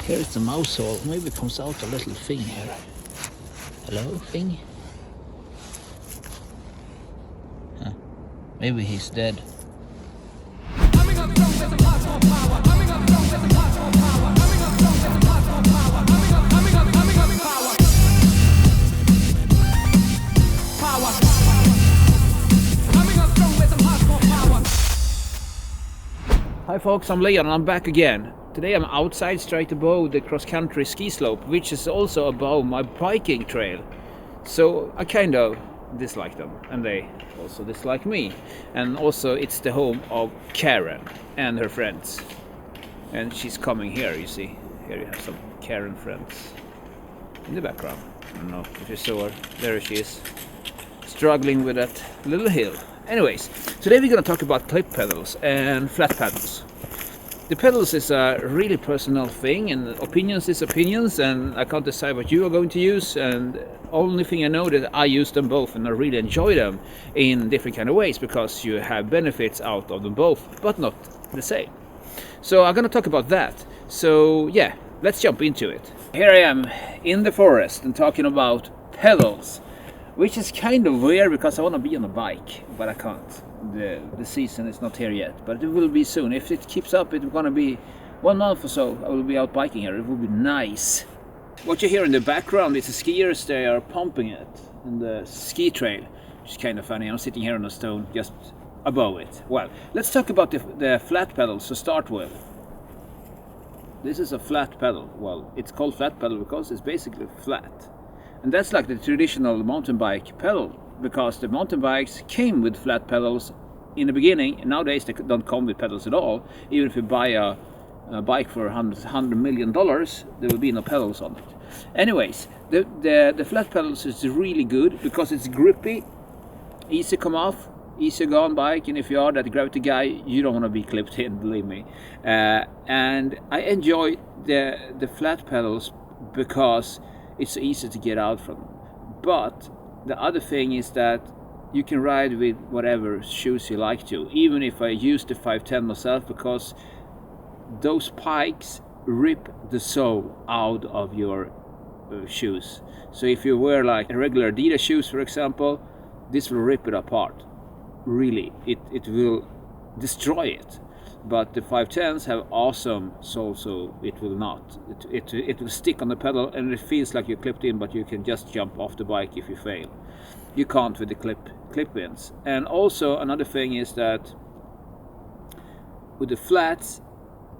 Here is the mouse hole. Maybe it comes out a little thing here. Hello, thing? Huh. Maybe he's dead. Hi folks, I'm Leon and I'm back again. Today I'm outside straight above the cross-country ski slope, which is also above my biking trail. So I kind of dislike them, and they also dislike me. And also it's the home of Karen and her friends. And she's coming here, you see. Here you have some Karen friends in the background. I don't know if you saw her. There she is, struggling with that little hill. Anyways, today we're going to talk about clip pedals and flat pedals. The pedals is a really personal thing, and opinions is opinions, and I can't decide what you are going to use. And only thing I know that I use them both, and I really enjoy them in different kind of ways, because you have benefits out of them both, but not the same. So I'm going to talk about that. So yeah, let's jump into it. Here I am in the forest and talking about pedals, which is kind of weird because I want to be on a bike, but I can't. The season is not here yet, but it will be soon. If it keeps up, it's going to be 1 month or so. I will be out biking here. It will be nice. What you hear in the background is the skiers. They are pumping it in the ski trail, which is kind of funny. I'm sitting here on a stone just above it. Well, let's talk about the flat pedals to start with. This is a flat pedal. Well, it's called flat pedal because it's basically flat. And that's like the traditional mountain bike pedal, because the mountain bikes came with flat pedals in the beginning, and nowadays they don't come with pedals at all. Even if you buy a bike for $100 million, there will be no pedals on it. Anyways, the flat pedals is really good because it's grippy, easy come off, easy go on bike, and if you are that gravity guy, you don't want to be clipped in, believe me. And I enjoy the flat pedals because it's easy to get out from. But the other thing is that you can ride with whatever shoes you like to, even if I use the 510 myself, because those pikes rip the sole out of your shoes. So if you wear like a regular Adidas shoes, for example, this will rip it apart. Really, it will destroy it. But the 510s have awesome soles, so it will not. It will stick on the pedal, and it feels like you're clipped in, but you can just jump off the bike if you fail. You can't with the clip-ins. And also another thing is that with the flats,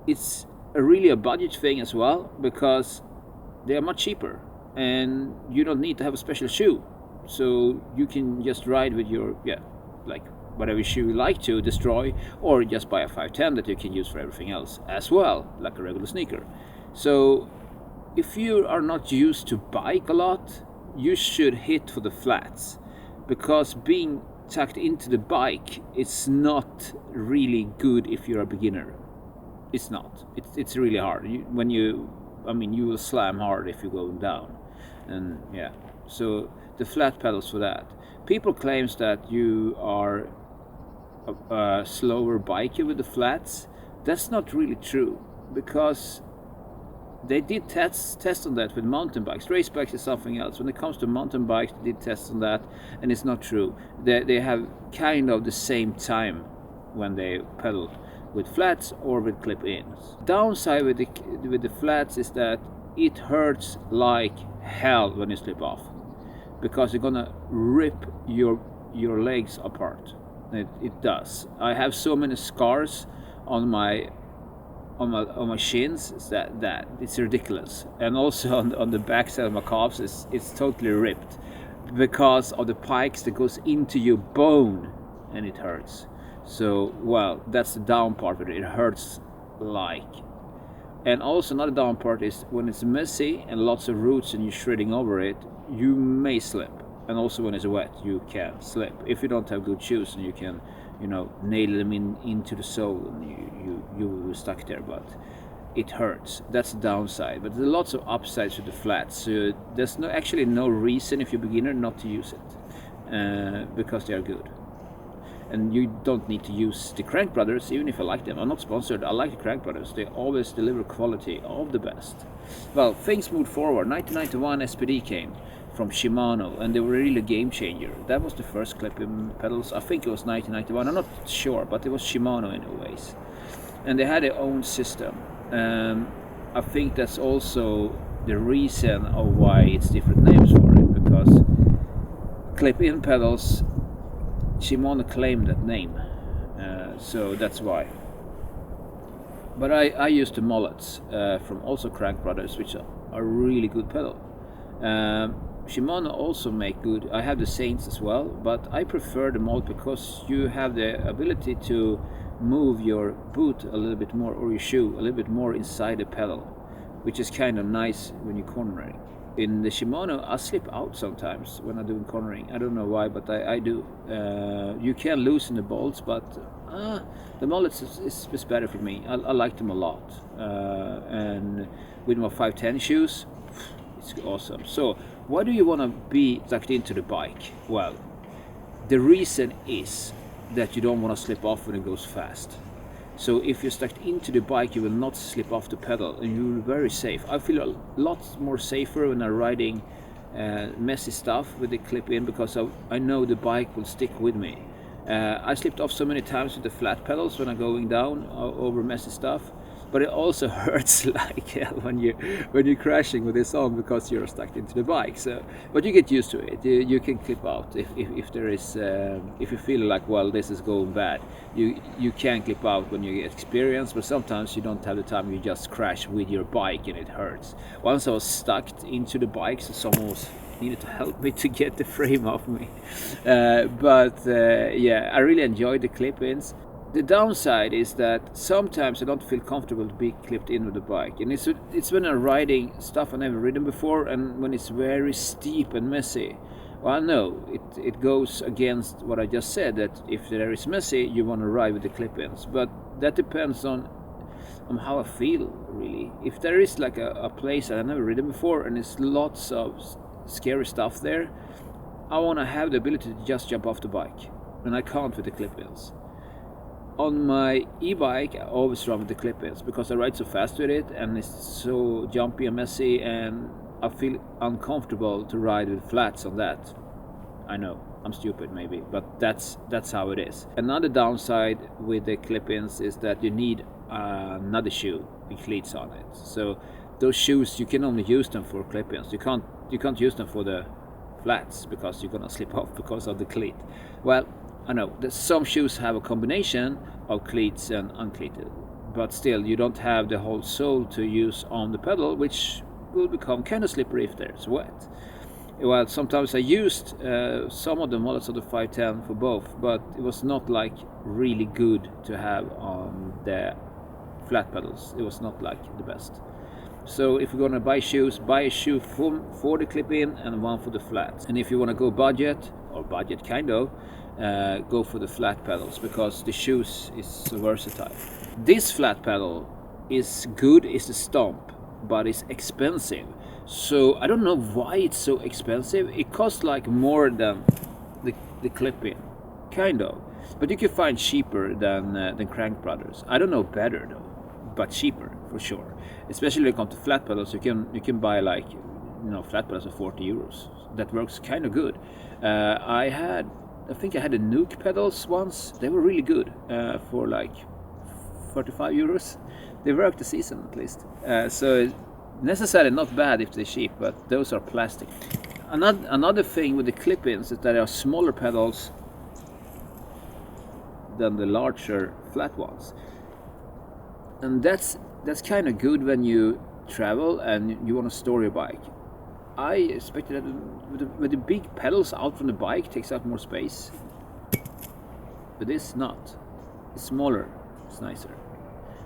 it's really a budget thing as well, because they are much cheaper, and you don't need to have a special shoe. So you can just ride with your, like whatever shoe you like to destroy, or just buy a 510 that you can use for everything else as well, like a regular sneaker. So if you are not used to bike a lot, you should hit for the flats, because being tucked into the bike, it's not really good if you're a beginner. It's not. It's really hard. You will slam hard if you're going down. And yeah, so the flat pedals for that. People claims that you are a slower biker with the flats. That's not really true, because they did test on that with mountain bikes. Race bikes is something else. When it comes to mountain bikes, they did tests on that, and it's not true. They have kind of the same time when they pedal with flats or with clip-ins. Downside with the flats is that it hurts like hell when you slip off, because you're gonna rip your legs apart. It does. I have so many scars on my shins that it's ridiculous, and also on the backside of my calves it's totally ripped because of the pikes that goes into your bone, and it hurts. So well, that's the down part of it. It hurts like. And also another down part is when it's messy and lots of roots and you're shredding over it, you may slip. And also when it's wet, you can slip if you don't have good shoes, and you can, nail them into the sole, and you will be stuck there. But it hurts. That's the downside. But there's lots of upsides to the flats. So there's actually no reason if you're a beginner not to use it, because they are good. and you don't need to use the Crank Brothers, even if I like them. I'm not sponsored, I like the Crank Brothers. They always deliver quality of the best. Well, things moved forward. 1991 SPD came from Shimano, and they were really a game changer. That was the first clip-in pedals. I think it was 1991, I'm not sure, but it was Shimano anyways. And they had their own system. I think that's also the reason of why it's different names for it, because clip-in pedals, Shimano claimed that name, so that's why. But I used the mullets from also Crank Brothers, which are a really good pedal. Shimano also make good. I have the Saints as well, but I prefer the mullet because you have the ability to move your boot a little bit more, or your shoe a little bit more inside the pedal, which is kind of nice when you're cornering. In the Shimano, I slip out sometimes when I'm doing cornering. I don't know why, but I do. You can loosen the bolts, but the mullets is better for me. I like them a lot. And with my 510 shoes, it's awesome. So why do you want to be tucked into the bike? Well, the reason is that you don't want to slip off when it goes fast. So if you're stuck into the bike, you will not slip off the pedal, and you're very safe. I feel a lot more safer when I'm riding messy stuff with the clip-in, because I know the bike will stick with me. I slipped off so many times with the flat pedals when I'm going down over messy stuff, but it also hurts like hell when you're crashing with this on, because you're stuck into the bike. So, but you get used to it. You can clip out if there is if you feel like, well, this is going bad. You can clip out when you get experience, but sometimes you don't have the time. You just crash with your bike and it hurts. Once I was stuck into the bike, so someone needed to help me to get the frame off me. Yeah, I really enjoyed the clip-ins. The downside is that sometimes I don't feel comfortable to be clipped in with the bike, and it's when I'm riding stuff I've never ridden before, and when it's very steep and messy. Well, no, it goes against what I just said, that if there is messy, you want to ride with the clip-ins, but that depends on how I feel, really. If there is like a place that I've never ridden before and there's lots of scary stuff there, I want to have the ability to just jump off the bike, and I can't with the clip-ins. On my e-bike, I always run with the clip-ins because I ride so fast with it, and it's so jumpy and messy, and I feel uncomfortable to ride with flats on that. I know, I'm stupid maybe, but that's how it is. Another downside with the clip-ins is that you need another shoe with cleats on it. So those shoes, you can only use them for clip-ins. You can't use them for the flats because you're gonna slip off because of the cleat. Well, I know that some shoes have a combination of cleats and uncleated, but still you don't have the whole sole to use on the pedal, which will become kind of slippery if there's wet. Well, sometimes I used some of the mullets of the 510 for both, but it was not like really good to have on the flat pedals. It was not like the best. So if you're gonna buy shoes, buy a shoe for the clip-in and one for the flats. And if you want to go budget, or budget kind of, go for the flat pedals, because the shoes is so versatile. This flat pedal is good, it's a stomp, but it's expensive. So I don't know why it's so expensive. It costs like more than the clip-in, kind of. But you can find cheaper than Crank Brothers. I don't know better though, but cheaper for sure. Especially when it comes to flat pedals, you can buy like, flat pedals for 40 euros. That works kind of good. I think I had the Nuke pedals once. They were really good for like 35 euros. They worked the season at least. So necessarily not bad if they're cheap, but those are plastic. Another thing with the clip-ins is that there are smaller pedals than the larger flat ones, and that's kind of good when you travel and you want to store your bike. I expected that with the big pedals out from the bike takes up more space, but it's not. It's smaller, it's nicer.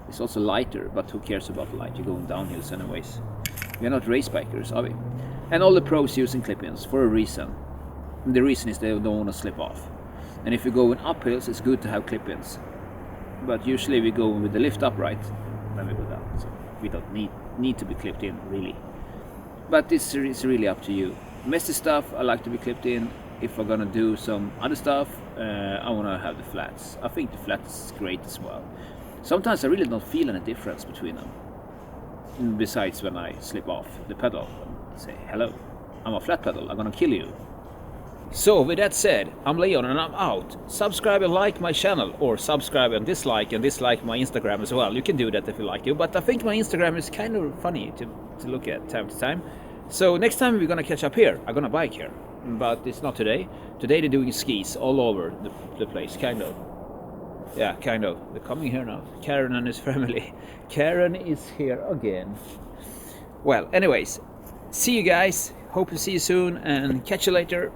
It's also lighter, but who cares about light? You're going downhills anyways. We're not race bikers, are we? And all the pros using clip-ins for a reason. And the reason is they don't want to slip off. And if you're going uphills, it's good to have clip-ins. But usually we go with the lift upright, then we go down. So we don't need to be clipped in, really. But it's really up to you. Messy stuff, I like to be clipped in. If I'm gonna do some other stuff, I want to have the flats. I think the flats is great as well. Sometimes I really don't feel any difference between them. Besides when I slip off the pedal and say, hello, I'm a flat pedal, I'm gonna kill you. So with that said, I'm Leon and I'm out. Subscribe and like my channel, or subscribe and dislike my Instagram as well. You can do that if you like to, but I think my Instagram is kind of funny to look at time to time. So next time we're gonna catch up here. I'm gonna bike here, but it's not today. Today they're doing skis all over the place, kind of. Yeah, kind of. They're coming here now. Karen and his family. Karen is here again. Well, anyways, see you guys. Hope to see you soon and catch you later.